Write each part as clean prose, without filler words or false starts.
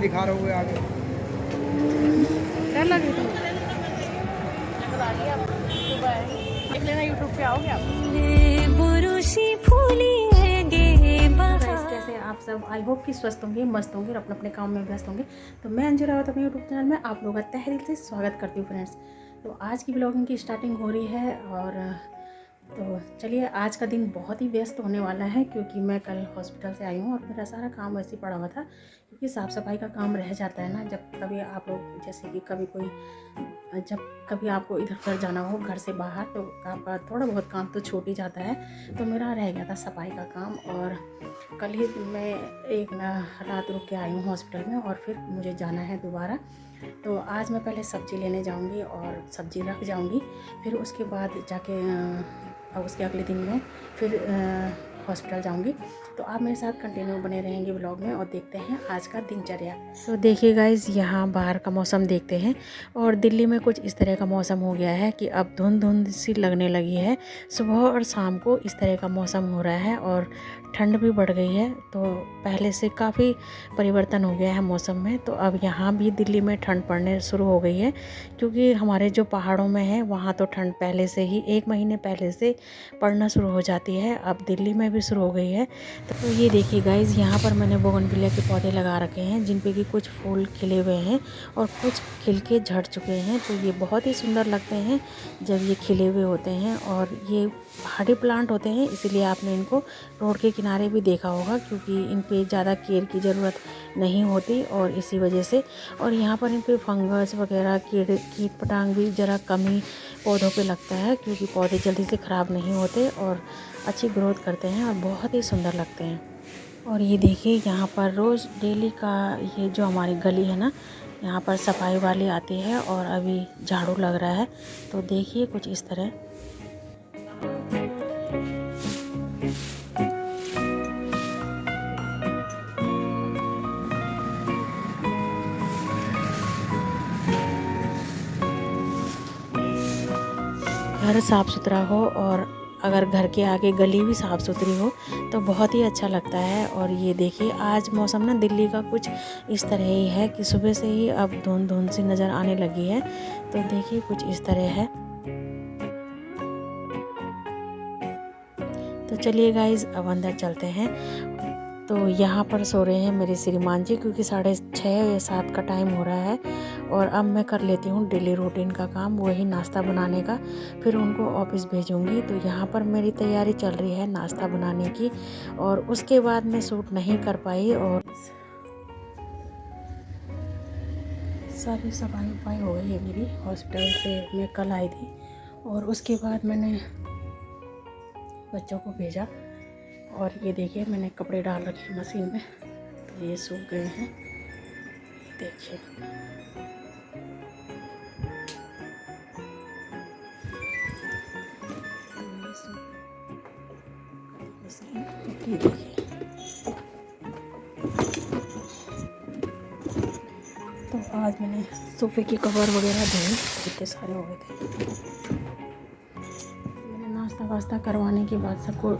दिखा रहे हुए आगे। डर लगी तो देख लेना, यूट्यूब पे आओगे आप। कैसे आप सब, आई होप कि स्वस्थ होंगे, मस्त होंगे और अपने अपने काम में व्यस्त होंगे। तो मैं अंजुरा रावत अपने यूट्यूब चैनल में आप लोगों का तहे दिल से स्वागत करती हूँ फ्रेंड्स। तो आज की ब्लॉगिंग की स्टार्टिंग हो रही है और तो चलिए, आज का दिन बहुत ही व्यस्त होने वाला है क्योंकि मैं कल हॉस्पिटल से आई हूँ और मेरा सारा काम वैसे ही पड़ा हुआ था क्योंकि साफ़ सफाई का काम रह जाता है ना। जब कभी आप लोग जैसे कि जब कभी आपको इधर उधर जाना हो घर से बाहर तो आपका थोड़ा बहुत काम तो छूट ही जाता है। तो मेरा रह गया था सफाई का काम और कल ही मैं एक ना रात रुक के आई हूँ हॉस्पिटल में और फिर मुझे जाना है दोबारा। तो आज मैं पहले सब्ज़ी लेने जाऊँगी और सब्ज़ी रख जाऊँगी, फिर उसके बाद जाके उसके अगले दिन मैं फिर हॉस्पिटल जाऊँगी। तो आप मेरे साथ कंटिन्यू बने रहेंगे ब्लॉग में और देखते हैं आज का दिनचर्या। तो देखिए गाइज़, यहाँ बाहर का मौसम देखते हैं और दिल्ली में कुछ इस तरह का मौसम हो गया है कि अब धुंध धुंध सी लगने लगी है। सुबह और शाम को इस तरह का मौसम हो रहा है और ठंड भी बढ़ गई है। तो पहले से काफ़ी परिवर्तन हो गया है मौसम में। तो अब यहाँ भी दिल्ली में ठंड पड़ने शुरू हो गई है क्योंकि हमारे जो पहाड़ों में है वहाँ तो ठंड पहले से ही 1 महीने पहले से पड़ना शुरू हो जाती है। अब दिल्ली में भी शुरू हो गई है। तो ये देखिए गाइज़, यहाँ पर मैंने बोगनविलिया के पौधे लगा रखे हैं जिन पे कि कुछ फूल खिले हुए हैं और कुछ खिल के झड़ चुके हैं। तो ये बहुत ही सुंदर लगते हैं जब ये खिले हुए होते हैं और ये पहाड़ी प्लांट होते हैं, इसीलिए आपने इनको रोड के किनारे भी देखा होगा क्योंकि इन पे ज़्यादा केयर की ज़रूरत नहीं होती और इसी वजह से। और यहाँ पर इन पे फंगस वगैरह कीट पटांग भी ज़रा कम ही पौधों पे लगता है क्योंकि पौधे जल्दी से ख़राब नहीं होते और अच्छी ग्रोथ करते हैं और बहुत ही सुंदर लगते हैं। और ये देखिए, यहाँ पर रोज़ डेली का ये जो हमारी गली है ना, यहाँ पर सफाई वाली आती है और अभी झाड़ू लग रहा है। तो देखिए कुछ इस तरह। घर साफ़ सुथरा हो और अगर घर के आगे गली भी साफ़ सुथरी हो तो बहुत ही अच्छा लगता है। और ये देखिए, आज मौसम ना दिल्ली का कुछ इस तरह ही है कि सुबह से ही अब धुंध धुंध सी नज़र आने लगी है। तो देखिए कुछ इस तरह है। तो चलिए गाइज़, अब अंदर चलते हैं। तो यहाँ पर सो रहे हैं मेरे श्रीमान जी क्योंकि 6:30 या 7 का टाइम हो रहा है और अब मैं कर लेती हूँ डेली रूटीन का काम, वही नाश्ता बनाने का। फिर उनको ऑफिस भेजूँगी। तो यहाँ पर मेरी तैयारी चल रही है नाश्ता बनाने की और उसके बाद मैं शूट नहीं कर पाई और सारी सफाई वफाई हो गई है मेरी। हॉस्पिटल से मैं कल आई थी और उसके बाद मैंने बच्चों को भेजा और ये देखिए मैंने कपड़े डाल रखे हैं मशीन में, तो ये सूख गए हैं। देखिए ये देखिए। तो आज मैंने सोफे के कवर वगैरह धोए, इतने सारे हो गए थे। मैंने नाश्ता वास्ता करवाने के बाद सबको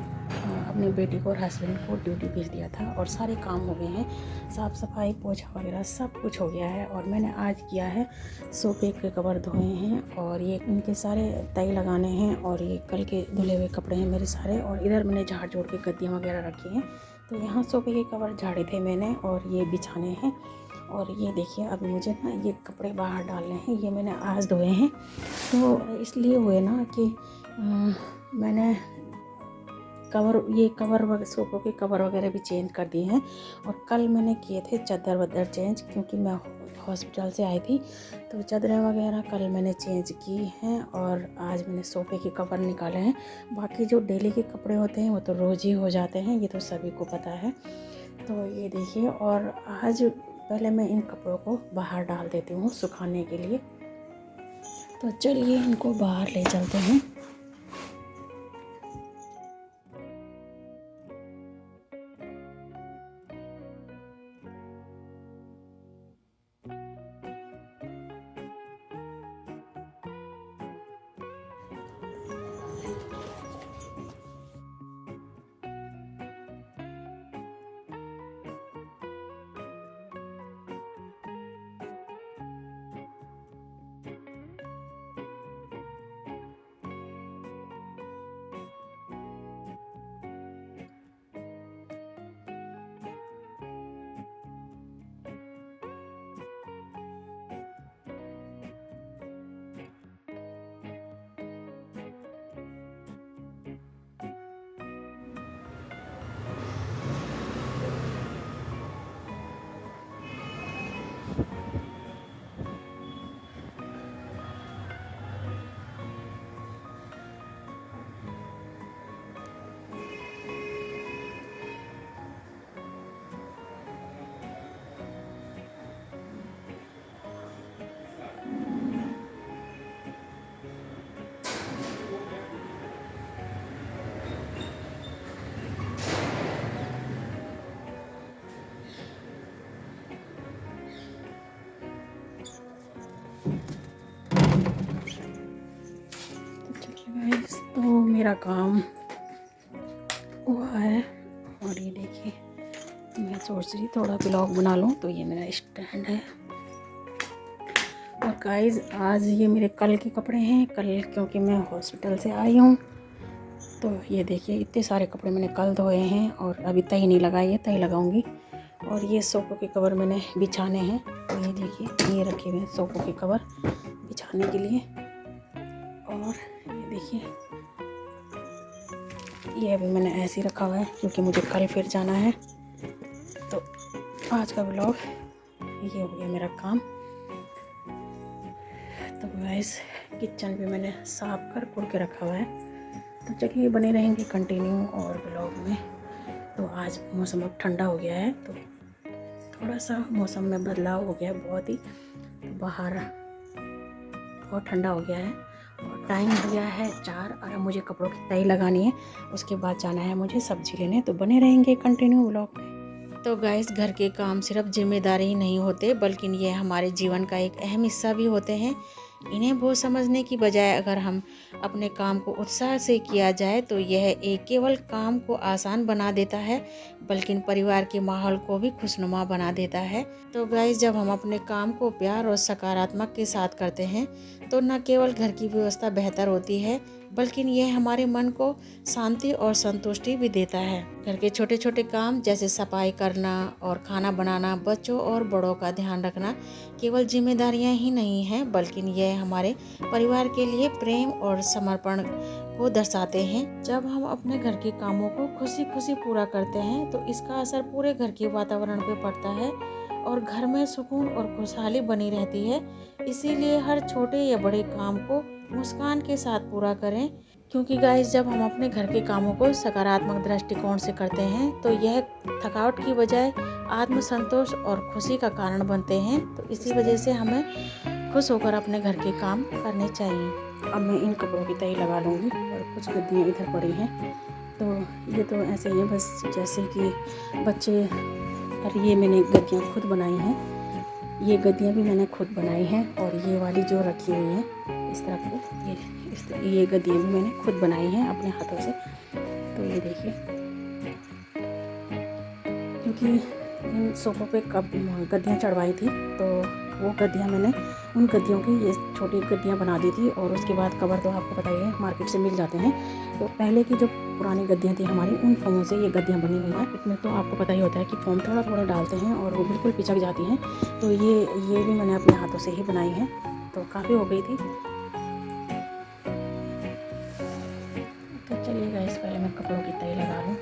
अपने बेटी को और हस्बैंड को ड्यूटी भेज दिया था और सारे काम हो गए हैं, साफ़ सफाई पोछा वगैरह सब कुछ हो गया है। और मैंने आज किया है, सोफे के कवर धोए हैं और ये इनके सारे तय लगाने हैं और ये कल के धुले हुए कपड़े हैं मेरे सारे। और इधर मैंने झाड़ जोड़ के गद्दियाँ वगैरह रखी हैं। तो यहाँ सोफे के कवर झाड़े थे मैंने और ये बिछाने हैं। और ये देखिए, अभी मुझे ना ये कपड़े बाहर डालने हैं, ये मैंने आज धोए हैं। तो इसलिए हुए ना कि मैंने सोफ़ों के कवर वगैरह भी चेंज कर दिए हैं। और कल मैंने किए थे चादर वदर चेंज क्योंकि मैं हॉस्पिटल से आई थी। तो चादरें वगैरह कल मैंने चेंज की हैं और आज मैंने सोफ़े के कवर निकाले हैं। बाकी जो डेली के कपड़े होते हैं वो तो रोज़ ही हो जाते हैं, ये तो सभी को पता है। तो ये देखिए, और आज पहले मैं इन कपड़ों को बाहर डाल देती हूँ सुखाने के लिए। तो चलिए इनको बाहर ले चलते हैं। मेरा काम हुआ है। और ये देखिए, मैं सोच रही थोड़ा ब्लॉग बना लूँ, तो ये मेरा स्टैंड है। और गाइस आज ये मेरे कल के कपड़े हैं, कल क्योंकि मैं हॉस्पिटल से आई हूँ। तो ये देखिए इतने सारे कपड़े मैंने कल धोए हैं और अभी तय नहीं लगाई है, तय लगाऊंगी। और ये सोफ़ों के कवर मैंने बिछाने हैं, तो ये देखिए ये रखे हुए हैं सोफ़ों के कवर बिछाने के लिए। और ये देखिए ये अभी मैंने ऐसे ही रखा हुआ है क्योंकि मुझे कल फिर जाना है। तो आज का व्लॉग ये हो गया मेरा काम। तो गाइस किचन भी मैंने साफ कर के रखा हुआ है। तो चलिए बने रहेंगे कंटिन्यू और ब्लॉग में। तो आज मौसम अब ठंडा हो गया है, तो थोड़ा सा मौसम में बदलाव हो गया है बहुत ही। तो बाहर बहुत ठंडा हो गया है और टाइम हो गया है 4 और अब मुझे कपड़ों की तय लगानी है। उसके बाद जाना है मुझे सब्जी लेने। तो बने रहेंगे कंटिन्यू ब्लॉग में। तो गाइस घर के काम सिर्फ जिम्मेदारी ही नहीं होते, बल्कि ये हमारे जीवन का एक अहम हिस्सा भी होते हैं। इन्हें बहुत समझने की बजाय अगर हम अपने काम को उत्साह से किया जाए तो यह एक केवल काम को आसान बना देता है, बल्कि परिवार के माहौल को भी खुशनुमा बना देता है। तो गाइस जब हम अपने काम को प्यार और सकारात्मक के साथ करते हैं तो न केवल घर की व्यवस्था बेहतर होती है, बल्कि यह हमारे मन को शांति और संतुष्टि भी देता है। घर के छोटे छोटे काम जैसे सफाई करना और खाना बनाना, बच्चों और बड़ों का ध्यान रखना केवल जिम्मेदारियां ही नहीं हैं, बल्कि यह हमारे परिवार के लिए प्रेम और समर्पण को दर्शाते हैं। जब हम अपने घर के कामों को खुशी खुशी पूरा करते हैं तो इसका असर पूरे घर के वातावरण पे पड़ता है और घर में सुकून और खुशहाली बनी रहती है। इसीलिए हर छोटे या बड़े काम को मुस्कान के साथ पूरा करें, क्योंकि गाइस जब हम अपने घर के कामों को सकारात्मक दृष्टिकोण से करते हैं तो यह थकावट की बजाय आत्मसंतोष और खुशी का कारण बनते हैं। तो इसी वजह से हमें खुश होकर अपने घर के काम करने चाहिए। अब मैं इन कपड़ों की तय लगा लूँगी और कुछ गद्दियाँ इधर पड़ी हैं। तो ये तो ऐसे ही है बस, जैसे कि बच्चे। और ये मैंने गद्दियाँ खुद बनाई हैं। ये गद्दियाँ भी मैंने खुद बनाई हैं। और ये वाली जो रखी हुई हैं इस तरह को, ये गद्दियाँ भी मैंने खुद बनाई हैं अपने हाथों से। तो ये देखिए, क्योंकि इन सोफ़ों पे कब गद्दियाँ चढ़वाई थी तो वो गद्दियाँ मैंने उन गद्दियों की ये छोटी गद्दियाँ बना दी थी। और उसके बाद कवर तो आपको पता ही है मार्केट से मिल जाते हैं। तो पहले की जो पुरानी गद्दियाँ थी हमारी, उन फोमों से ये गद्दियाँ बनी हुई हैं। इसमें तो आपको पता ही होता है कि फोम थोड़ा थोड़ा डालते हैं और वो बिल्कुल पिचक जाती हैं। तो ये भी मैंने अपने हाथों से ही बनाई है। तो काफ़ी हो गई थी। तो चलिए गाइस पहले मैं कपड़ों की तय लगा लूँ।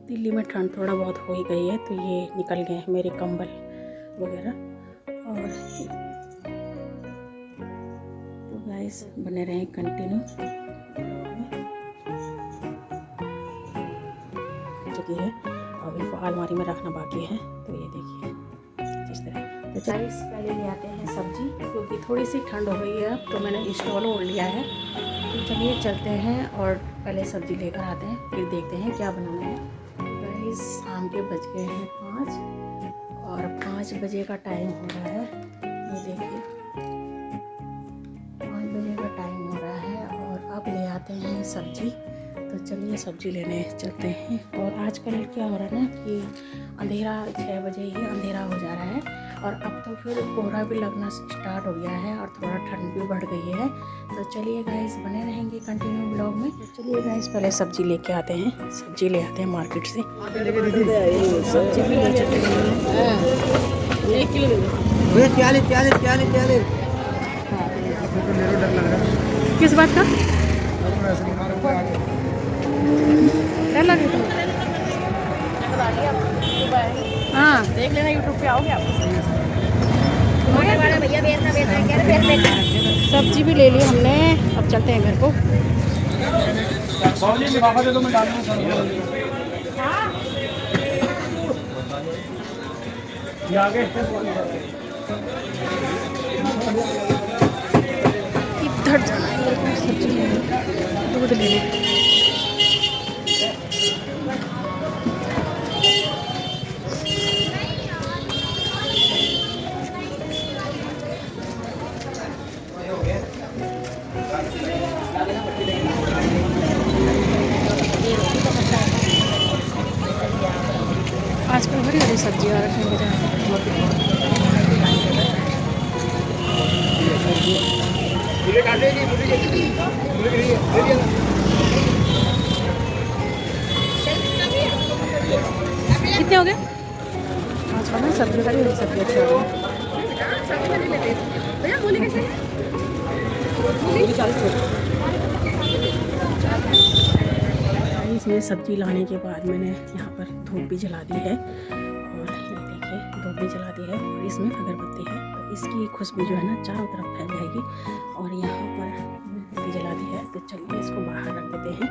दिल्ली में ठंड थोड़ा बहुत हो ही गई है, तो ये निकल गए हैं मेरे कंबल वगैरह। और तो गाइस बने रहें कंटिन्यू। जगह है अब इनको अलमारी में रखना बाकी है। तो ये देखिए जिस तरह। तो गाइस पहले ले आते हैं सब्जी, क्योंकि थोड़ी सी ठंड हो गई है तो मैंने स्टॉल ओढ़ लिया है। तो चलिए चलते हैं और पहले सब्जी लेकर आते हैं, फिर देखते हैं क्या बनाना है। शाम के बज गए हैं 5 और 5 बजे का टाइम हो रहा है। ये देखिए 5 बजे का टाइम हो रहा है और अब ले आते हैं सब्जी। तो चलिए सब्जी लेने चलते हैं। और आजकल क्या हो रहा है ना कि अंधेरा 6 बजे ही अंधेरा हो जा रहा है और अब तो फिर कोहरा भी लगना स्टार्ट हो गया है और थोड़ा ठंड भी बढ़ गई है। तो चलिए गाइस बने रहेंगे कंटिन्यू ब्लॉग में। तो चलिए गाइस पहले सब्जी लेके आते हैं, सब्जी ले आते हैं मार्केट से। सब्जी भी ले चलते हैं 1 किलो। 40 किस बात का डर लगे तो? हाँ देख लेना यूट्यूब पे आओगे आप। भैया बेचना कह रहे सब्जी भी ले ली हमने, अब चलते हैं घर को। इधर जाना है, सब्जी लेने, दूध लेने। आजकल हरी हरी सब्जियाँ रखने के कितने हो गए आजकल ना सब्जी हरी हरी सब्जी अच्छी हो गई। इसमें सब्जी लाने के बाद मैंने यहाँ पर धूप भी जला दी है, और ये देखिए धूप भी जला दी है, और इसमें अगरबत्ती है, तो इसकी खुशबू जो है ना चारों तरफ फैल जाएगी। और यहाँ पर बत्ती जला दी है, तो चलिए इसको बाहर रख देते हैं।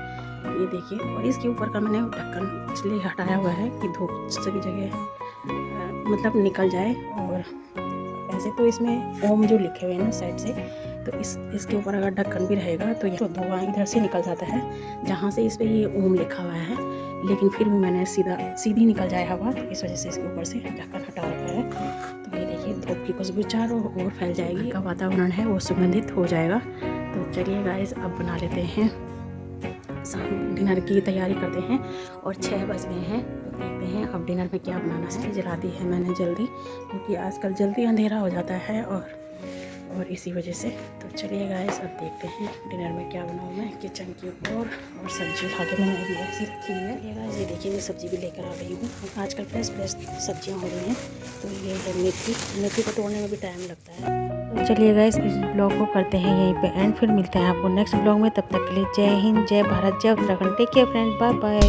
ये देखिए, और इसके ऊपर का मैंने ढक्कन इसलिए हटाया हुआ है कि धूप सभी जगह मतलब निकल जाए। और वैसे तो इसमें ओम जो लिखे हुए हैं ना साइड से, तो इसके ऊपर अगर ढक्कन भी रहेगा तो ये तो धुआं इधर से निकल जाता है जहाँ से इस पर ये ओम लिखा हुआ है, लेकिन फिर भी मैंने सीधी निकल जाए हवा, तो इस वजह से इसके ऊपर से ढक्कन हटा रखा है। तो ये देखिए धूप की खुशबू चारों ओर फैल जाएगी, का वातावरण है वो सुगंधित हो जाएगा। तो चलिए गाइस अब बना लेते हैं, शाम डिनर की तैयारी करते हैं, और 6 बज गए हैं। तो देखते हैं अब डिनर में क्या बनाना है। जला दी है मैंने जल्दी, क्योंकि आजकल जल्दी अंधेरा हो जाता है, और इसी वजह से। तो चलिए गाइस अब देखते हैं डिनर में क्या बनाऊँ मैं। किचन की और सब्जी उठा के मैंने अभी ऐसी रखी हुई है। ये गाइस ये देखिए, मैं सब्जी भी लेकर आ गई हूँ। आजकल फ्रेश सब्जियाँ हो रही हैं। तो ये है मेथी को तोड़ने में भी टाइम लगता है। तो चलिए गाइस इस ब्लॉग को करते हैं यहीं पे एंड, फिर मिलते हैं आपको नेक्स्ट ब्लॉग में। तब तक के लिए जय हिंद, जय भारत, जय Uttarakhand. Take care friend, bye bye.